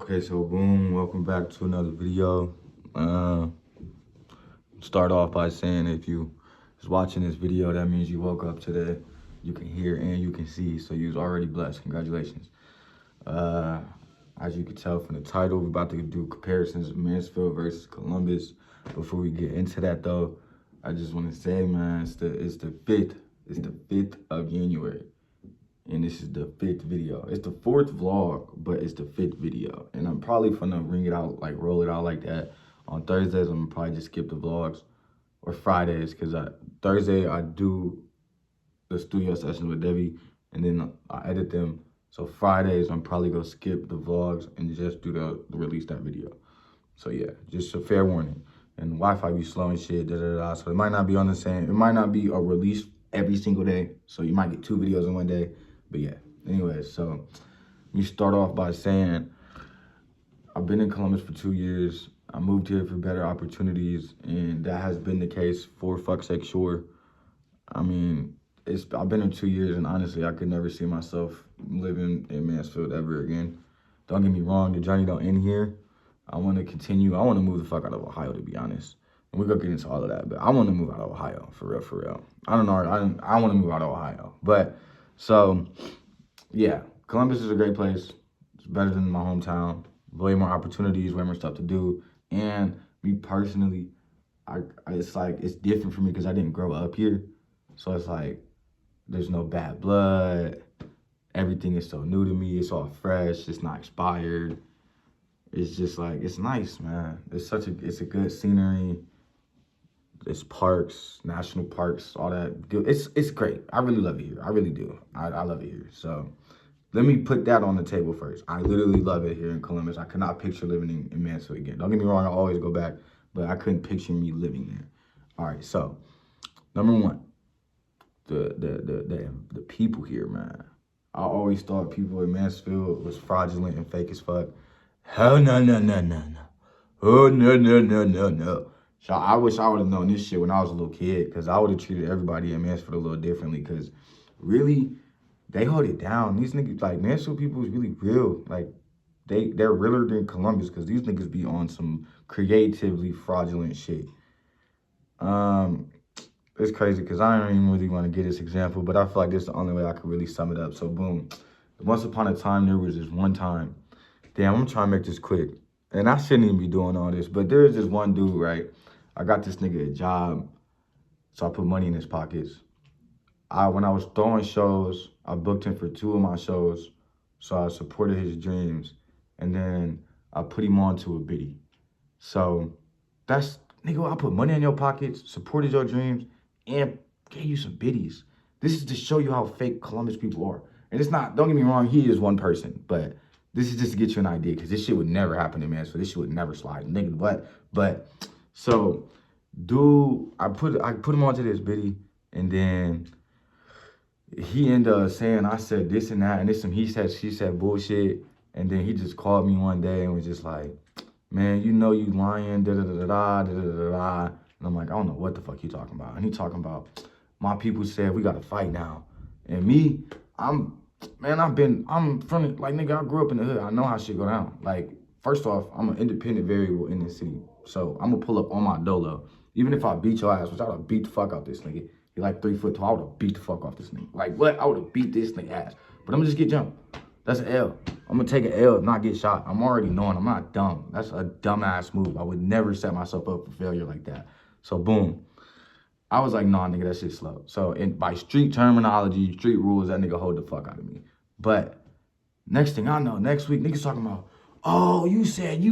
Okay, so boom, welcome back to another video. Start off by saying if you was watching this video, that means you woke up today. You can hear and you can see, so you was already blessed. Congratulations. As you can tell from the title, we're about to do comparisons of Mansfield versus Columbus. Before we get into that though, I just want to say, man, it's the 5th of January. And this is the 5th video. It's the 4th vlog, but it's the 5th video. And I'm probably gonna ring it out, like roll it out like that. On Thursdays, I'm gonna probably just skip the vlogs, or Fridays, because Thursday I do the studio sessions with Debbie, and then I edit them. So Fridays, I'm probably gonna skip the vlogs and just do the release that video. So yeah, just a fair warning. And Wi-Fi be slow and shit, So it might not be on the same, it might not be a release every single day. So you might get 2 videos in one day. But yeah, anyway, so let me start off by saying I've been in Columbus for 2 years. I moved here for better opportunities, and that has been the case for fuck's sake, sure. I mean, I've been here 2 years, and honestly, I could never see myself living in Mansfield ever again. Don't get me wrong, the journey don't end here. I want to continue. I want to move the fuck out of Ohio, to be honest. And we're going to get into all of that, but I want to move out of Ohio, for real, for real. I don't know, I want to move out of Ohio, but... So, yeah, Columbus is a great place. It's better than my hometown. Way more opportunities, way more stuff to do. And me personally, it's different for me because I didn't grow up here. So it's like, there's no bad blood. Everything is so new to me. It's all fresh. It's not expired. It's just like, it's nice, man. It's a good scenery. It's parks, national parks, all that. It's great. I really love it here. I really do. I love it here. So let me put that on the table first. I literally love it here in Columbus. I could not picture living in Mansfield again. Don't get me wrong, I always go back, but I couldn't picture me living there. All right, so number one, the people here, man. I always thought people in Mansfield was fraudulent and fake as fuck. Hell no. Oh no. So I wish I would have known this shit when I was a little kid, because I would have treated everybody in Mansfield a little differently, because really, they hold it down. These niggas, like, Mansfield people is really real. Like, they're realer than Columbus, because these niggas be on some creatively fraudulent shit. It's crazy, because I don't even really want to get this example, but I feel like this is the only way I could really sum it up. So, boom. Once upon a time, there was this one time. Damn, I'm trying to make this quick. And I shouldn't even be doing all this, but there is this one dude, right? I got this nigga a job, so I put money in his pockets. When I was throwing shows, I booked him for 2 of my shows, so I supported his dreams, and then I put him on to a biddy. So that's, nigga, I put money in your pockets, supported your dreams, and gave you some biddies. This is to show you how fake Columbus people are. And it's not, don't get me wrong, he is one person, but this is just to get you an idea, because this shit would never happen in Mansfield. This shit would never slide. Nigga, what? But, so, dude, I put him onto this biddy, and then he ended up saying, I said this and that, and this some he said, she said bullshit. And then he just called me one day and was just like, man, you know you lying, da-da-da-da-da, da-da-da-da. And I'm like, I don't know what the fuck you talking about. And he talking about, my people said we got to fight now. And me, I'm from, like, nigga, I grew up in the hood. I know how shit go down. Like, first off, I'm an independent variable in this city. So I'm gonna pull up on my dolo. Even if I beat your ass, which I would have beat the fuck out this nigga. He like 3 foot tall, I would have beat the fuck off this nigga. Like, what? I would have beat this nigga ass. But I'm gonna just get jumped. That's an L. I'm gonna take an L and not get shot. I'm already knowing I'm not dumb. That's a dumbass move. I would never set myself up for failure like that. So boom. I was like, nah, nigga, that shit's slow. So by street terminology, street rules, that nigga hold the fuck out of me. But next thing I know, next week, niggas talking about, oh, you said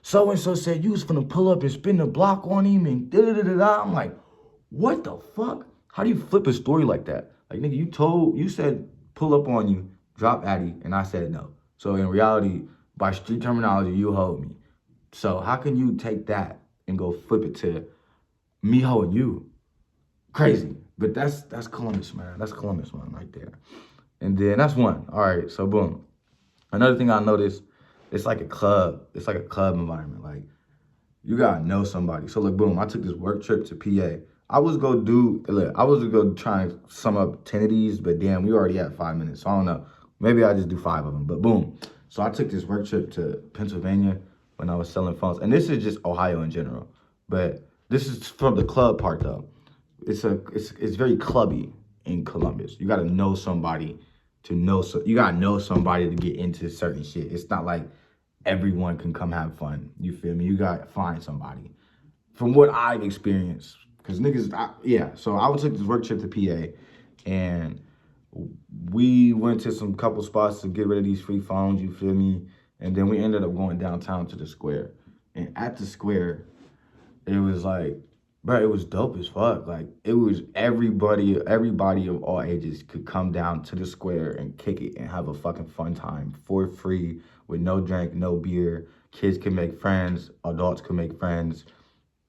so-and-so said you was finna pull up and spin the block on him and da-da-da-da-da. I'm like, what the fuck? How do you flip a story like that? Like, nigga, you said pull up on you, drop Addy, and I said no. So in reality, by street terminology, you hold me. So how can you take that and go flip it to me holding you? Crazy. But that's Columbus, man. That's Columbus, man, right there. And then that's one. All right, so boom. Another thing I noticed, it's like a club. It's like a club environment. Like, you gotta know somebody. So look, boom, I took this work trip to PA. I was gonna go try and sum up 10 of these, but damn, we already had 5 minutes. So I don't know. Maybe I just do 5 of them. But boom, So I took this work trip to Pennsylvania when I was selling phones. And this is just Ohio in general. But this is from the club part though. It's very clubby in Columbus. You gotta know somebody to know, so you gotta know somebody to get into certain shit. It's not like everyone can come have fun. You feel me? You gotta find somebody. From what I've experienced, because niggas, so I took this work trip to PA, and we went to some couple spots to get rid of these free phones, you feel me? And then we ended up going downtown to the square. And at the square, it was like, bro, it was dope as fuck. Like, it was everybody of all ages could come down to the square and kick it and have a fucking fun time for free with no drink, no beer. Kids can make friends, adults can make friends.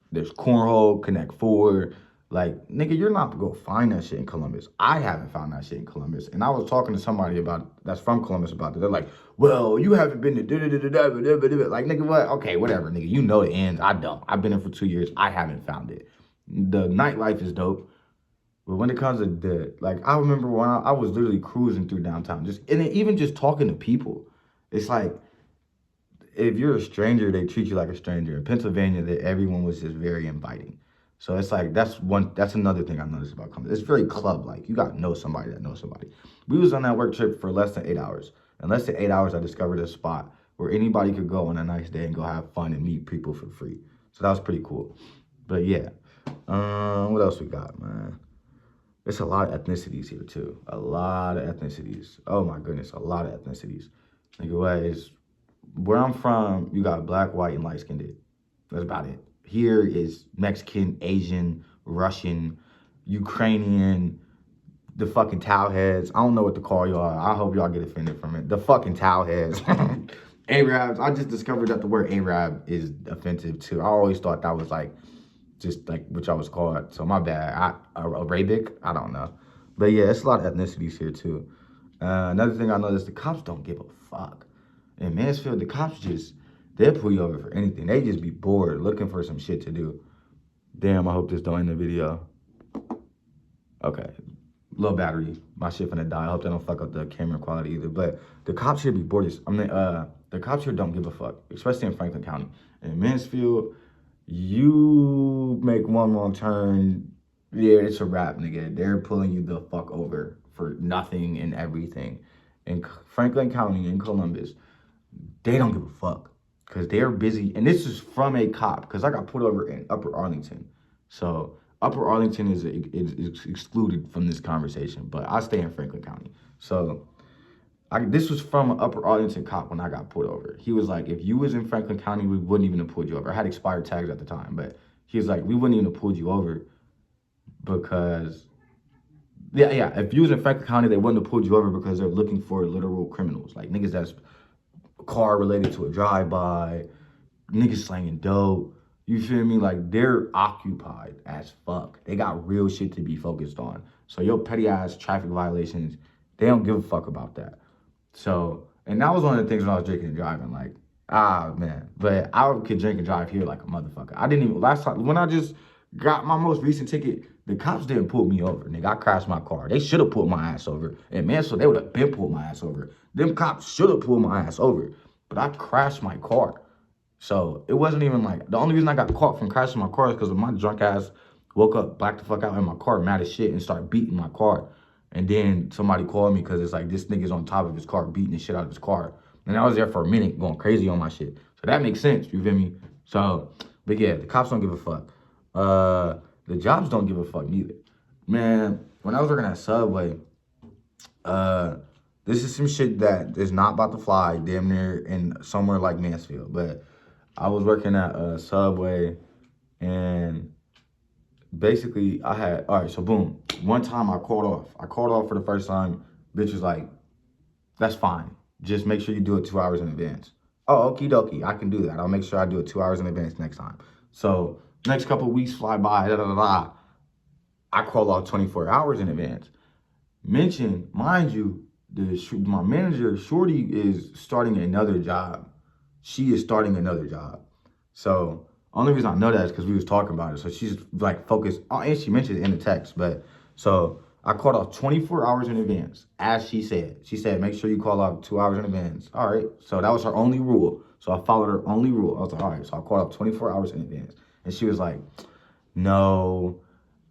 There's cornhole, Connect Four. Like, nigga, you're not to go find that shit in Columbus. I haven't found that shit in Columbus. And I was talking to somebody that's from Columbus about it. They're like, well, you haven't been to da-da-da-da-da-da-da-da. Like, nigga, what? Okay, whatever, nigga. You know the ends. I don't. I've been there for 2 years. I haven't found it. The nightlife is dope. But when it comes to like, I remember when I was literally cruising through downtown. Even just talking to people. It's like, if you're a stranger, they treat you like a stranger. In Pennsylvania, everyone was just very inviting. So it's like, that's another thing I noticed about Columbus. It's very club-like. You got to know somebody that knows somebody. We was on that work trip for less than 8 hours. In less than 8 hours, I discovered a spot where anybody could go on a nice day and go have fun and meet people for free. So that was pretty cool. But yeah, what else we got, man? There's a lot of ethnicities here too. A lot of ethnicities. Oh my goodness, a lot of ethnicities. Nigga, what is, where I'm from, you got black, white, and light-skinned. That's about it. Here is Mexican, Asian, Russian, Ukrainian, the fucking towel heads. I don't know what to call y'all. I hope y'all get offended from it. The fucking towel heads. Arabs. I just discovered that the word Arab is offensive too. I always thought that was like, just like what y'all was called. So my bad. Arabic? I don't know. But yeah, it's a lot of ethnicities here too. Another thing I noticed, the cops don't give a fuck. In Mansfield, the cops they'll pull you over for anything. They just be bored looking for some shit to do. Damn, I hope this don't end the video. Okay, low battery. My shit finna die. I hope they don't fuck up the camera quality either. But the cops here be bored. The cops here don't give a fuck, especially in Franklin County. In Mansfield, you make one wrong turn, yeah, it's a wrap, nigga. They're pulling you the fuck over for nothing and everything. In Franklin County, in Columbus, they don't give a fuck because they're busy. And this is from a cop because I got pulled over in Upper Arlington. So Upper Arlington is excluded from this conversation, but I stay in Franklin County. So this was from an Upper Arlington cop when I got pulled over. He was like, if you was in Franklin County, we wouldn't even have pulled you over. I had expired tags at the time, but he was like, we wouldn't even have pulled you over because, yeah, if you was in Franklin County, they wouldn't have pulled you over because they're looking for literal criminals, like niggas that's car related to a drive-by, niggas slanging dope. You feel me? Like, they're occupied as fuck. They got real shit to be focused on. So your petty ass traffic violations, they don't give a fuck about that. So, and that was one of the things when I was drinking and driving, like, man. But I could drink and drive here like a motherfucker. I didn't even, last time, when I just got my most recent ticket, the cops didn't pull me over, nigga. I crashed my car. They should have pulled my ass over. And man, so they would have been pulled my ass over. Them cops should have pulled my ass over. But I crashed my car. So it wasn't even like, the only reason I got caught from crashing my car is because my drunk ass woke up, blacked the fuck out in my car, mad as shit, and started beating my car. And then somebody called me because it's like, this nigga's on top of his car, beating the shit out of his car. And I was there for a minute going crazy on my shit. So that makes sense, you feel me? So, but yeah, the cops don't give a fuck. The jobs don't give a fuck neither. Man, when I was working at Subway, this is some shit that is not about to fly damn near in somewhere like Mansfield. But I was working at Subway, and basically all right, so boom. One time I called off. I called off for the first time. Bitch was like, that's fine. Just make sure you do it 2 hours in advance. Oh, okie dokie, I can do that. I'll make sure I do it 2 hours in advance next time. So next couple of weeks fly by, I call off 24 hours in advance. Mention, mind you, my manager, Shorty, is starting another job. She is starting another job. So only reason I know that is because we was talking about it. So she's like focused, and she mentioned it in the text. But so I called off 24 hours in advance, as she said. She said, make sure you call off 2 hours in advance. All right. So that was her only rule. So I followed her only rule. I was like, all right. So I called off 24 hours in advance. And she was like, no,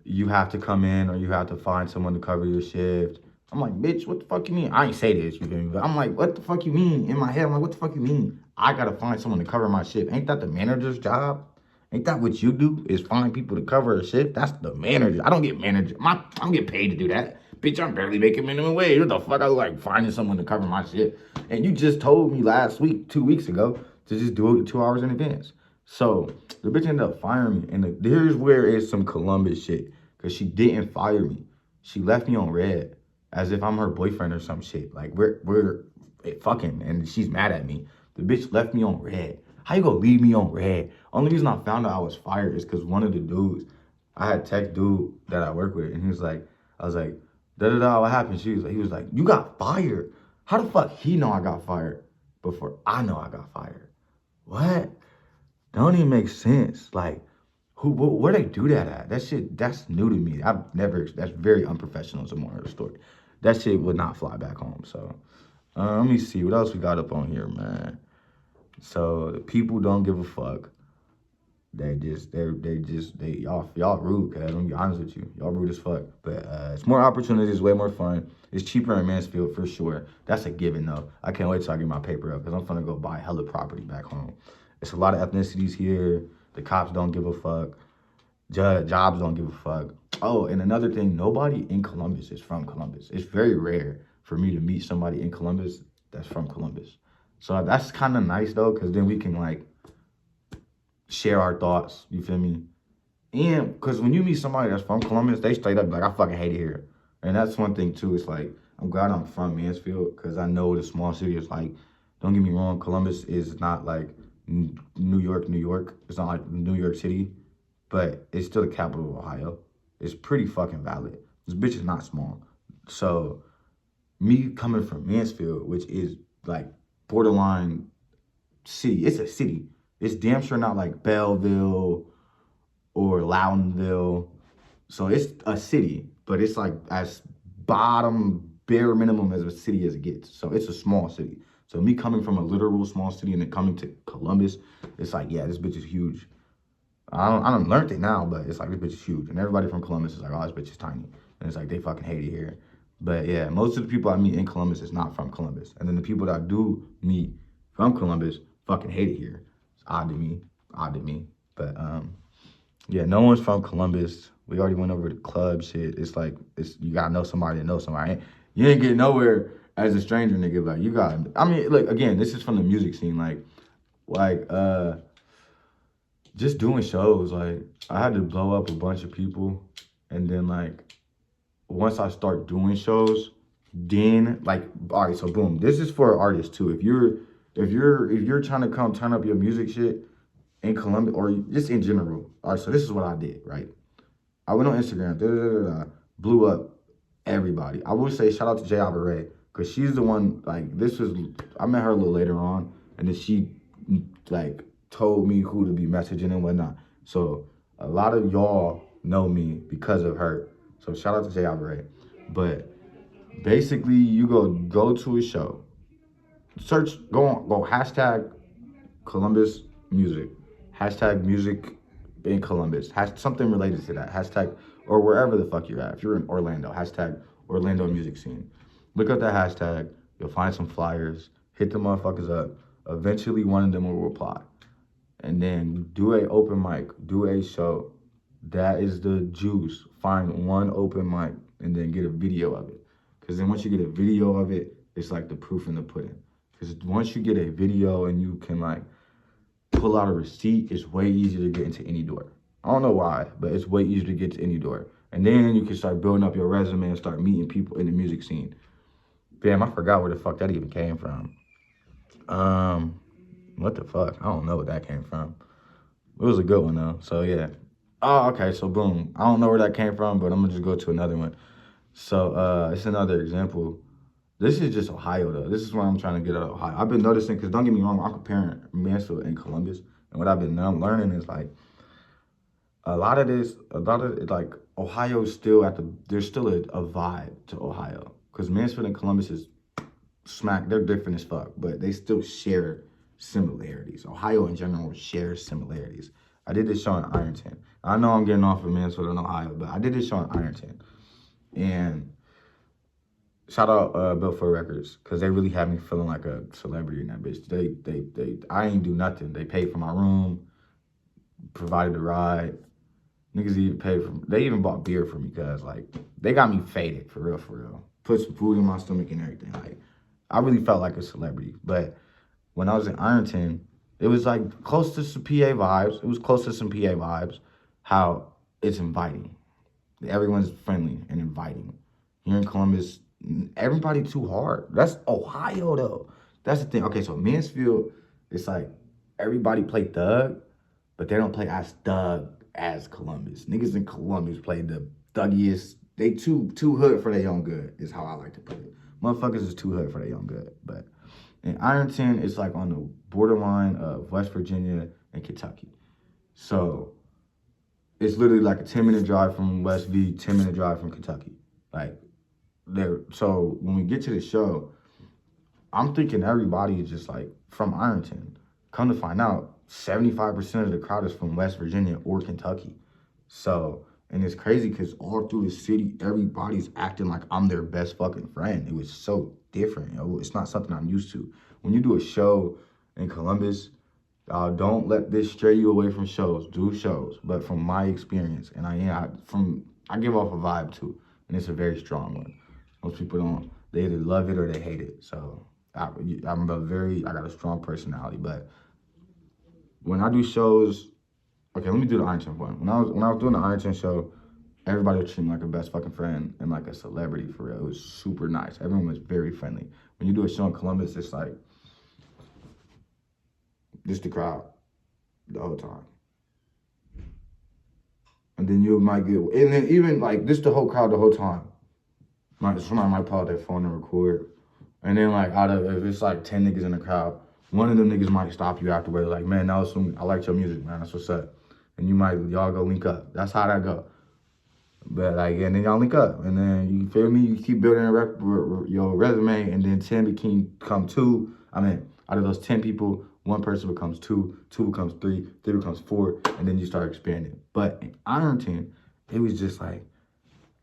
you have to come in or you have to find someone to cover your shift. I'm like, bitch, what the fuck you mean? I ain't say this, you feel me? But I'm like, what the fuck you mean? In my head, I'm like, what the fuck you mean? I gotta find someone to cover my shift. Ain't that the manager's job? Ain't that what you do? Is find people to cover a shift? That's the manager. I don't get manager. I don't get paid to do that. Bitch, I'm barely making minimum wage. What the fuck? I look like finding someone to cover my shift. And you just told me last week, 2 weeks ago, to just do it 2 hours in advance. So the bitch ended up firing me. And here's where it's some Columbus shit. Because she didn't fire me. She left me on red as if I'm her boyfriend or some shit. Like, we're fucking, and she's mad at me. The bitch left me on red. How you gonna leave me on red? Only reason I found out I was fired is because one of the dudes, I had text dude that I work with, and he was like, I was like, da-da-da, what happened? He was like, you got fired. How the fuck he know I got fired before I know I got fired? What? Don't even make sense. Like, where they do that at? That shit, that's new to me. That's very unprofessional is the moral of the story. That shit would not fly back home. So, let me see, what else we got up on here, man? So, the people don't give a fuck. Y'all rude, cuz. I'm gonna be honest with you. Y'all rude as fuck. But it's more opportunities, way more fun. It's cheaper in Mansfield for sure. That's a given though. I can't wait till I get my paper up because I'm gonna go buy hella property back home. It's a lot of ethnicities here. The cops don't give a fuck. Jobs don't give a fuck. Oh, and another thing, nobody in Columbus is from Columbus. It's very rare for me to meet somebody in Columbus that's from Columbus. So that's kind of nice though, because then we can like share our thoughts, you feel me? And because when you meet somebody that's from Columbus, they straight up like, I fucking hate it here. And that's one thing too. It's like, I'm glad I'm from Mansfield because I know the small city is like, don't get me wrong, Columbus is not like New York, New York. It's not like New York City, but it's still the capital of Ohio. It's pretty fucking valid. This bitch is not small. So me coming from Mansfield, which is like borderline city, it's a city. It's damn sure not like Belleville or Loudonville. So it's a city, but it's like as bottom bare minimum as a city as it gets. So it's a small city. So me coming from a literal small city and then coming to Columbus, it's like, yeah, this bitch is huge. I don't learned it now, but it's like this bitch is huge. And everybody from Columbus is like, oh, this bitch is tiny. And it's like they fucking hate it here. But yeah, most of the people I meet in Columbus is not from Columbus. And then the people that I do meet from Columbus fucking hate it here. It's odd to me. But yeah, no one's from Columbus. We already went over the club shit. It's like, you gotta know somebody to know somebody. You ain't get nowhere as a stranger, nigga. Like, you got, I mean, look, again, this is from the music scene. Like, just doing shows. Like, I had to blow up a bunch of people. And then, like, once I start doing shows, then, like, all right, so boom. This is for artists, too. If you're trying to come turn up your music shit in Columbus, or just in general. All right, so this is what I did, right? I went on Instagram, blew up everybody. I will say shout out to Jay Alvarez, because she's the one, like, I met her a little later on, and then she, like, told me who to be messaging and whatnot. So a lot of y'all know me because of her. So shout out to Jay Alvarez. But basically, you go to a show, go hashtag Columbus music, hashtag music in Columbus, something related to that, hashtag, or wherever the fuck you're at. If you're in Orlando, hashtag Orlando music scene. Look up that hashtag, you'll find some flyers, hit the motherfuckers up. Eventually one of them will reply. And then do a open mic, do a show. That is the juice. Find one open mic and then get a video of it. Because then once you get a video of it, it's like the proof in the pudding. Because once you get a video and you can like pull out a receipt, it's way easier to get into any door. I don't know why, but it's way easier to get to any door. And then you can start building up your resume and start meeting people in the music scene. Damn, I forgot where the fuck that even came from. What the fuck? I don't know where that came from. It was a good one though, so yeah. Oh, okay, so boom. I don't know where that came from, but I'm gonna just go to another one. So it's another example. This is just Ohio though. This is where I'm trying to get out of Ohio. I've been noticing, because don't get me wrong, I'm comparing Mansfield and Columbus. And what I've been learning is like, a lot of it, like, Ohio's still there's still a vibe to Ohio. Because Mansfield and Columbus is they're different as fuck, but they still share similarities. Ohio in general shares similarities. I did this show in Ironton. I know I'm getting off of Mansfield and Ohio, but I did this show in Ironton. And shout out Bill for Records, because they really had me feeling like a celebrity in that bitch. I ain't do nothing. They paid for my room, provided the ride. Niggas even they even bought beer for me, cause like they got me faded for real, for real. Put some food in my stomach and everything. Like I really felt like a celebrity. But when I was in Ironton, it was like close to some PA vibes. It was close to some PA vibes. How it's inviting. Everyone's friendly and inviting. Here in Columbus, everybody too hard. That's Ohio though. That's the thing. Okay, so Mansfield, it's like everybody play thug, but they don't play as thug as Columbus. Niggas in Columbus play the thuggiest. They too hood for their own good, is how I like to put it. Motherfuckers is too hood for their own good. But in Ironton, it's like on the borderline of West Virginia and Kentucky. So it's literally like a 10-minute drive from West V, 10-minute drive from Kentucky. Like there. So when we get to the show, I'm thinking everybody is just like from Ironton. Come to find out, 75% of the crowd is from West Virginia or Kentucky. So, and it's crazy because all through the city, everybody's acting like I'm their best fucking friend. It was so different. It's not something I'm used to. When you do a show in Columbus, don't let this stray you away from shows. Do shows, but from my experience, and I give off a vibe too, and it's a very strong one. Most people don't. They either love it or they hate it. So I got a strong personality, but when I do shows, okay, let me do the Ironton one. When I was doing the Ironton show, everybody was treating me like a best fucking friend and like a celebrity for real. It was super nice. Everyone was very friendly. When you do a show in Columbus, it's like just the crowd the whole time. And then you might get, and then even like this the whole crowd the whole time. Somebody might pull out their phone and record. And then like if it's like 10 niggas in the crowd, one of them niggas might stop you afterwards, like, man, I liked your music, man. That's what's up. And y'all go link up. That's how that go. But like, and then y'all link up, and then you feel me. You keep building your resume, and then 10 become 2. I mean, out of those 10 people, one person becomes 2, 2 becomes 3, 3 becomes 4, and then you start expanding. But in Ironton, it was just like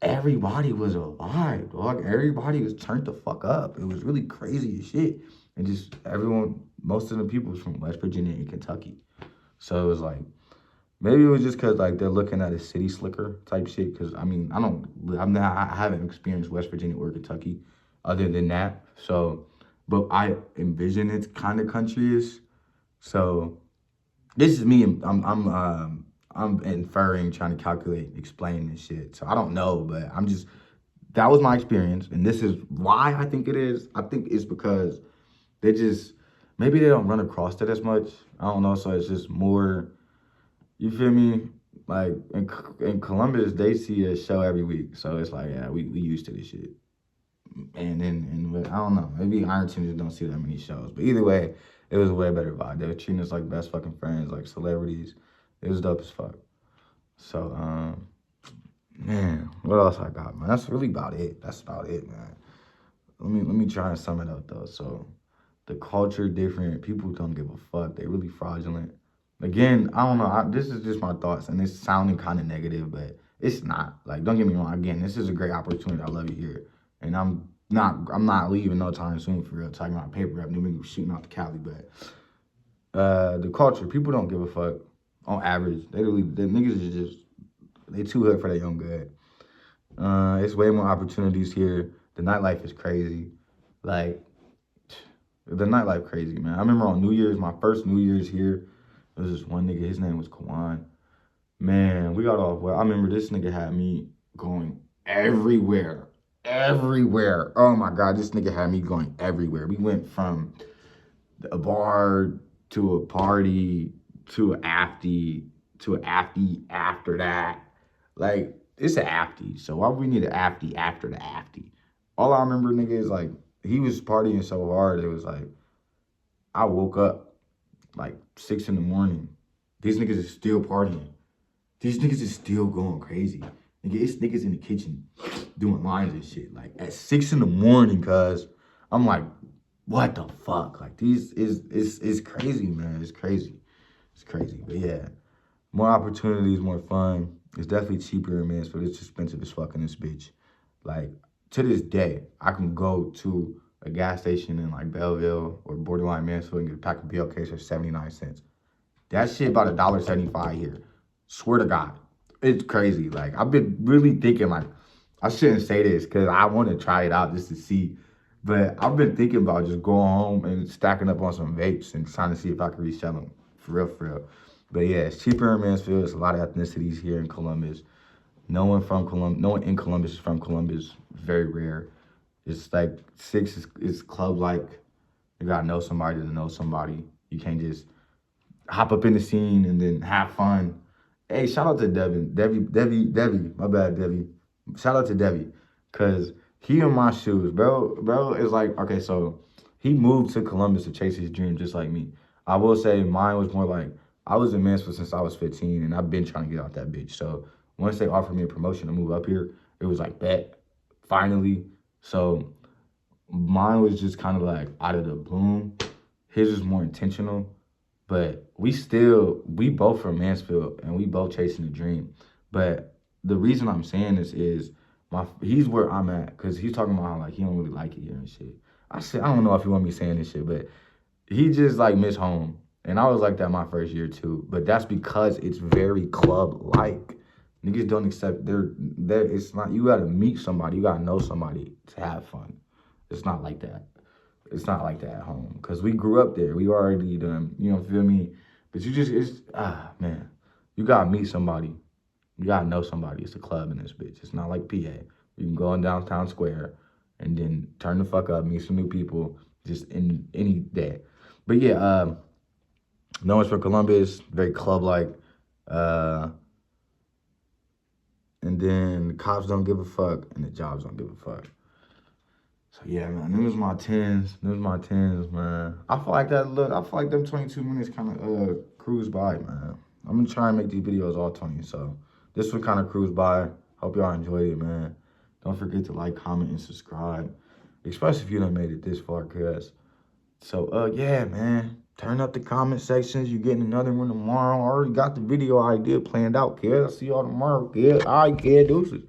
everybody was alive, dog. Everybody was turned the fuck up. It was really crazy as shit, and just most of the people was from West Virginia and Kentucky, so it was like. Maybe it was just because like they're looking at a city slicker type shit. Because I mean, I haven't experienced West Virginia or Kentucky, other than that. So, but I envision it's kind of country-ish. So, this is me. I'm inferring, trying to calculate, explain this shit. So I don't know, but that was my experience, and this is why I think it is. I think it's because maybe they don't run across it as much. I don't know. So it's just more. You feel me? Like in Columbus, they see a show every week, so it's like, yeah, we used to this shit. And I don't know, maybe Ironton just don't see that many shows. But either way, it was a way better vibe. They were treating us like best fucking friends, like celebrities. It was dope as fuck. So man, what else I got, man? That's really about it. That's about it, man. Let me try and sum it up though. So the culture different. People don't give a fuck. They really fraudulent. Again, I don't know. This is just my thoughts, and it's sounding kind of negative, but it's not. Like, don't get me wrong. Again, this is a great opportunity. I love you here, and I'm not leaving no time soon for real. Talking about paper revenue, maybe shooting out to Cali, but the culture, people don't give a fuck. On average, the niggas is just they too hood for their own good. It's way more opportunities here. The nightlife is crazy. Like the nightlife crazy, man. I remember on New Year's, my first New Year's here. There was this one nigga, his name was Kawan. Man, we got off well. I remember this nigga had me going everywhere. Everywhere. Oh my God, this nigga had me going everywhere. We went from a bar to a party to an afty after that. Like, it's an afty. So why would we need an afty after the afty? All I remember, nigga, is like, he was partying so hard, it was like, I woke up like 6 in the morning. These niggas is still partying. These niggas is still going crazy. Nigga, it's niggas in the kitchen doing lines and shit. Like at 6 in the morning, cuz I'm like, what the fuck? Like these is crazy, man. It's crazy. It's crazy. But yeah, more opportunities, more fun. It's definitely cheaper in Mansfield. It's expensive as fuck in this bitch. Like to this day, I can go to a gas station in like Belleville or borderline Mansfield and get a pack of BLKs for 79 cents. That shit about $1.75 here. Swear to God. It's crazy. Like, I've been really thinking, like, I shouldn't say this because I want to try it out just to see. But I've been thinking about just going home and stacking up on some vapes and trying to see if I can resell them. For real, for real. But yeah, it's cheaper in Mansfield. There's a lot of ethnicities here in Columbus. No one in Columbus is from Columbus. Very rare. It's like 6 is club like. You gotta know somebody to know somebody. You can't just hop up in the scene and then have fun. Hey, shout out to Debbie. My bad, Debbie. Shout out to Debbie, cause he in my shoes, bro. Bro is like, okay, so he moved to Columbus to chase his dream, just like me. I will say mine was more like I was in Mansfield since I was 15, and I've been trying to get out that bitch. So once they offered me a promotion to move up here, it was like bet, finally. So mine was just kind of like out of the bloom. His was more intentional. But we both from Mansfield and we both chasing the dream. But the reason I'm saying this is he's where I'm at because he's talking about how like he don't really like it here and shit. I don't know if he want me saying this shit, but he just like miss home. And I was like that my first year too. But that's because it's very club like. Niggas don't accept it's not you gotta meet somebody, you gotta know somebody to have fun. It's not like that. It's not like that at home because we grew up there. We already done, you know, feel me? But man, you gotta meet somebody. You gotta know somebody. It's a club in this bitch. It's not like PA. You can go in downtown square and then turn the fuck up, meet some new people, just in any day. But yeah, no one's from Columbus, very club-like. And then the cops don't give a fuck and the jobs don't give a fuck. So yeah, man, them was my tens. Them was my tens, man. I feel like them 22 minutes kind of cruise by, man. I'm gonna try and make these videos all 20. So this one kind of cruised by. Hope y'all enjoyed it, man. Don't forget to like, comment, and subscribe. Especially if you done made it this far, cuz. So yeah, man. Turn up the comment sections. You're getting another one tomorrow. I already got the video idea planned out, kid. I'll see y'all tomorrow, kid. All right, kid. Deuces.